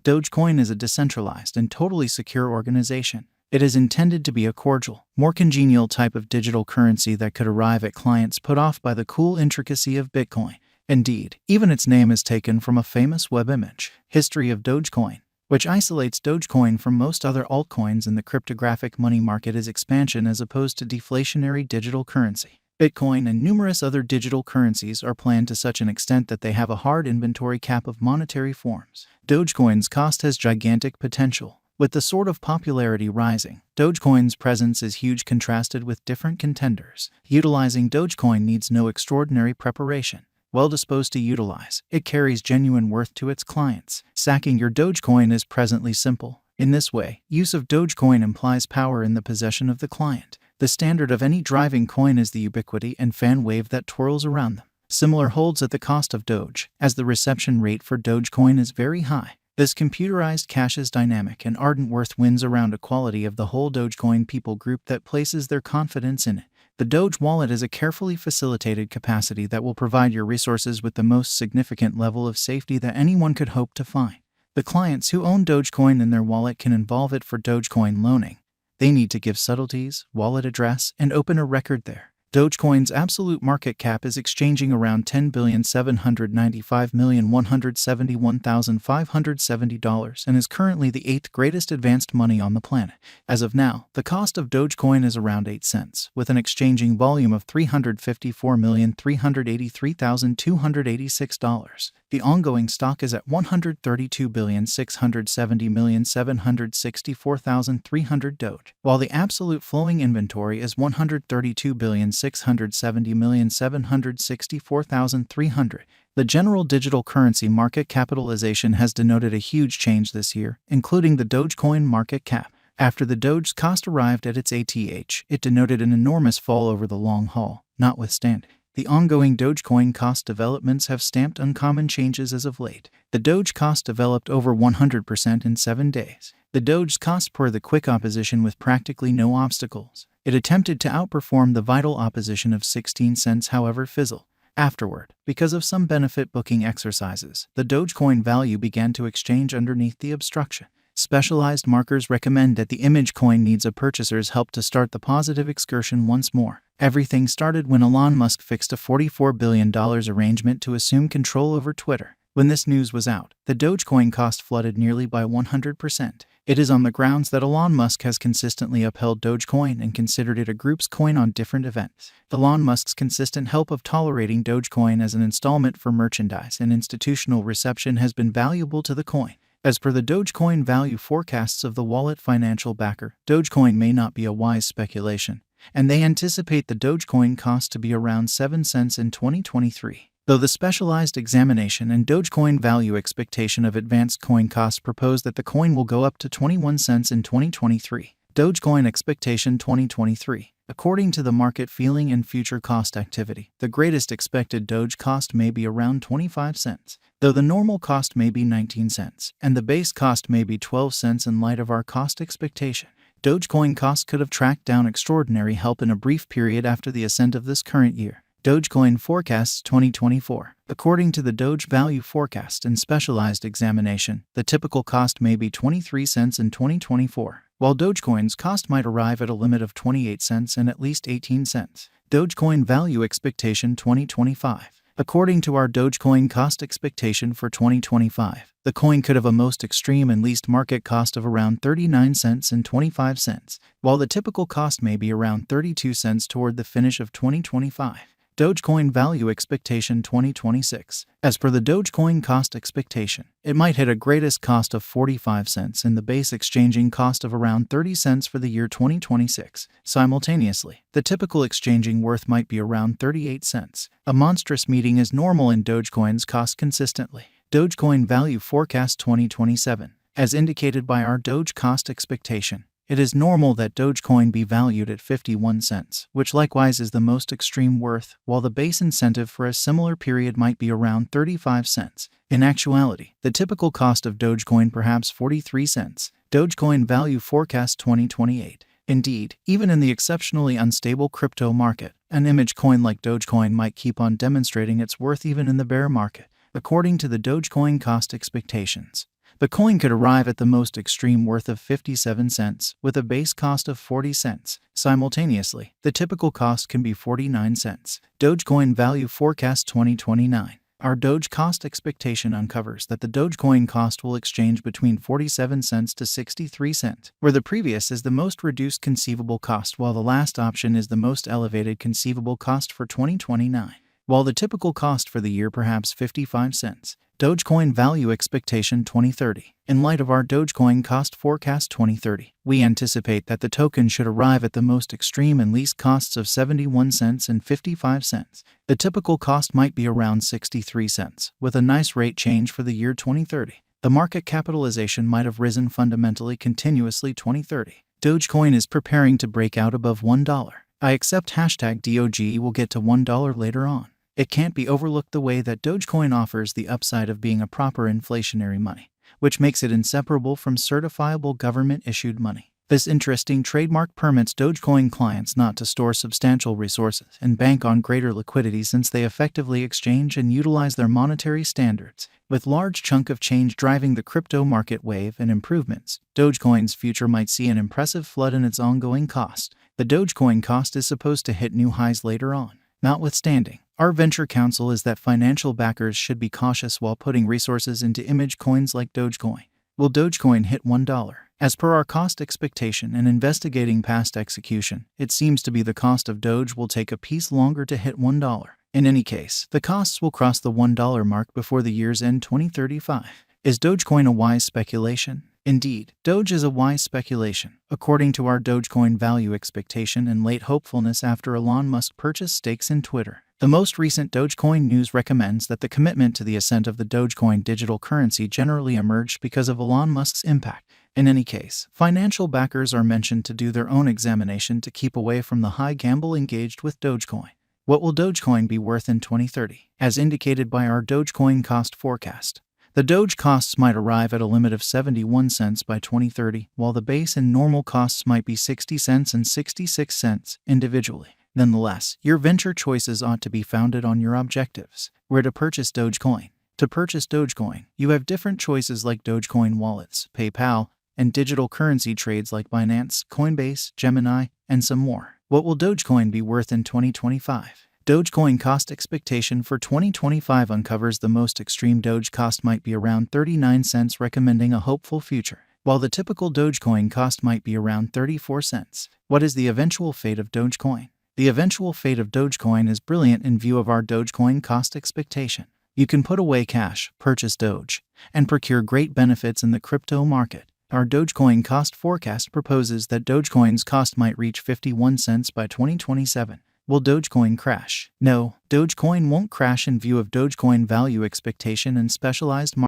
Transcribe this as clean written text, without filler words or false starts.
Dogecoin is a decentralized and totally secure organization. It is intended to be a cordial, more congenial type of digital currency that could arrive at clients put off by the cool intricacy of Bitcoin. Indeed, even its name is taken from a famous web image, History of Dogecoin, which isolates Dogecoin from most other altcoins in the cryptographic money market as expansion as opposed to deflationary digital currency. Bitcoin and numerous other digital currencies are planned to such an extent that they have a hard inventory cap of monetary forms. Dogecoin's cost has gigantic potential. With the sort of popularity rising, Dogecoin's presence is huge contrasted with different contenders. Utilizing Dogecoin needs no extraordinary preparation. Well disposed to utilize, it carries genuine worth to its clients. Sacking your Dogecoin is presently simple. In this way, use of Dogecoin implies power in the possession of the client. The standard of any driving coin is the ubiquity and fan wave that twirls around them. Similar holds at the cost of Doge, as the reception rate for Dogecoin is very high. This computerized cash is dynamic and ardent worth wins around a quality of the whole Dogecoin people group that places their confidence in it. The Doge wallet is a carefully facilitated capacity that will provide your resources with the most significant level of safety that anyone could hope to find. The clients who own Dogecoin in their wallet can involve it for Dogecoin loaning. They need to give subtleties, wallet address, and open a record there. Dogecoin's absolute market cap is exchanging around $10,795,171,570 and is currently the 8th greatest advanced money on the planet. As of now, the cost of Dogecoin is around 8 cents, with an exchanging volume of $354,383,286. The ongoing stock is at $132,670,764,300 Doge, while the absolute flowing inventory is $132,670,764,300. The general digital currency market capitalization has denoted a huge change this year, including the Dogecoin market cap. After the Doge's cost arrived at its ATH, it denoted an enormous fall over the long haul. Notwithstanding, the ongoing Dogecoin cost developments have stamped uncommon changes as of late. The Doge cost developed over 100% in 7 days. The Doge's cost per the quick opposition with practically no obstacles. It attempted to outperform the vital opposition of 16 cents, however fizzled. Afterward, because of some benefit booking exercises, the Dogecoin value began to exchange underneath the obstruction. Specialized markers recommend that the image coin needs a purchaser's help to start the positive excursion once more. Everything started when Elon Musk fixed a $44 billion arrangement to assume control over Twitter. When this news was out, the Dogecoin cost flooded nearly by 100%. It is on the grounds that Elon Musk has consistently upheld Dogecoin and considered it a group's coin on different events. Elon Musk's consistent help of tolerating Dogecoin as an installment for merchandise and institutional reception has been valuable to the coin. As per the Dogecoin value forecasts of the wallet financial backer, Dogecoin may not be a wise speculation, and they anticipate the Dogecoin cost to be around 7 cents in 2023. Though the specialized examination and Dogecoin value expectation of advanced coin costs propose that the coin will go up to 21 cents in 2023. Dogecoin expectation 2023. According to the market feeling and future cost activity, the greatest expected Doge cost may be around 25 cents, though the normal cost may be 19 cents, and the base cost may be 12 cents in light of our cost expectation. Dogecoin cost could have tracked down extraordinary help in a brief period after the ascent of this current year. Dogecoin forecasts 2024. According to the Doge value forecast and specialized examination, the typical cost may be 23 cents in 2024, while Dogecoin's cost might arrive at a limit of 28 cents and at least 18 cents. Dogecoin value expectation 2025. According to our Dogecoin cost expectation for 2025, the coin could have a most extreme and least market cost of around 39 cents and 25 cents, while the typical cost may be around 32 cents toward the finish of 2025. Dogecoin value expectation 2026. As per the Dogecoin cost expectation, it might hit a greatest cost of 45 cents and the base exchanging cost of around 30 cents for the year 2026. Simultaneously, the typical exchanging worth might be around 38 cents. A monstrous meeting is normal in Dogecoin's cost consistently. Dogecoin value forecast 2027. As indicated by our Doge cost expectation, it is normal that Dogecoin be valued at 51 cents, which likewise is the most extreme worth, while the base incentive for a similar period might be around 35 cents. In actuality, the typical cost of Dogecoin perhaps 43 cents. Dogecoin value forecast 2028. Indeed, even in the exceptionally unstable crypto market, an image coin like Dogecoin might keep on demonstrating its worth even in the bear market. According to the Dogecoin cost expectations, The coin could arrive at the most extreme worth of 57 cents, with a base cost of 40 cents. Simultaneously, the typical cost can be 49 cents. Dogecoin Value Forecast 2029. Our Doge cost expectation uncovers that the Dogecoin cost will exchange between 47 cents to 63 cents, where the previous is the most reduced conceivable cost while the last option is the most elevated conceivable cost for 2029. While the typical cost for the year perhaps 55 cents. Dogecoin Value Expectation 2030. In light of our Dogecoin Cost Forecast 2030, we anticipate that the token should arrive at the most extreme and least costs of 71 cents and 55 cents. The typical cost might be around 63 cents, with a nice rate change for the year 2030. The market capitalization might have risen fundamentally continuously 2030. Dogecoin is preparing to break out above $1. I accept #DOGE will get to $1 later on. It can't be overlooked the way that Dogecoin offers the upside of being a proper inflationary money, which makes it inseparable from certifiable government-issued money. This interesting trademark permits Dogecoin clients not to store substantial resources and bank on greater liquidity since they effectively exchange and utilize their monetary standards. With large chunk of change driving the crypto market wave and improvements, Dogecoin's future might see an impressive flood in its ongoing cost. The Dogecoin cost is supposed to hit new highs later on. Notwithstanding, our venture counsel is that financial backers should be cautious while putting resources into image coins like Dogecoin. Will Dogecoin hit $1? As per our cost expectation and investigating past execution, it seems to be the cost of Doge will take a piece longer to hit $1. In any case, the costs will cross the $1 mark before the year's end 2035. Is Dogecoin a wise speculation? Indeed, Doge is a wise speculation, according to our Dogecoin value expectation and late hopefulness after Elon Musk purchased stakes in Twitter. The most recent Dogecoin news recommends that the commitment to the ascent of the Dogecoin digital currency generally emerged because of Elon Musk's impact. In any case, financial backers are mentioned to do their own examination to keep away from the high gamble engaged with Dogecoin. What will Dogecoin be worth in 2030? As indicated by our Dogecoin cost forecast, the Doge costs might arrive at a limit of 71 cents by 2030, while the base and normal costs might be 60 cents and 66 cents individually. Nonetheless, your venture choices ought to be founded on your objectives. Where to purchase Dogecoin? To purchase Dogecoin, you have different choices like Dogecoin wallets, PayPal, and digital currency trades like Binance, Coinbase, Gemini, and some more. What will Dogecoin be worth in 2025? Dogecoin cost expectation for 2025 uncovers the most extreme Doge cost might be around 39 cents, recommending a hopeful future, while the typical Dogecoin cost might be around 34 cents. What is the eventual fate of Dogecoin? The eventual fate of Dogecoin is brilliant in view of our Dogecoin cost expectation. You can put away cash, purchase Doge, and procure great benefits in the crypto market. Our Dogecoin cost forecast proposes that Dogecoin's cost might reach 51 cents by 2027. Will Dogecoin crash? No, Dogecoin won't crash in view of Dogecoin value expectation and specialized market.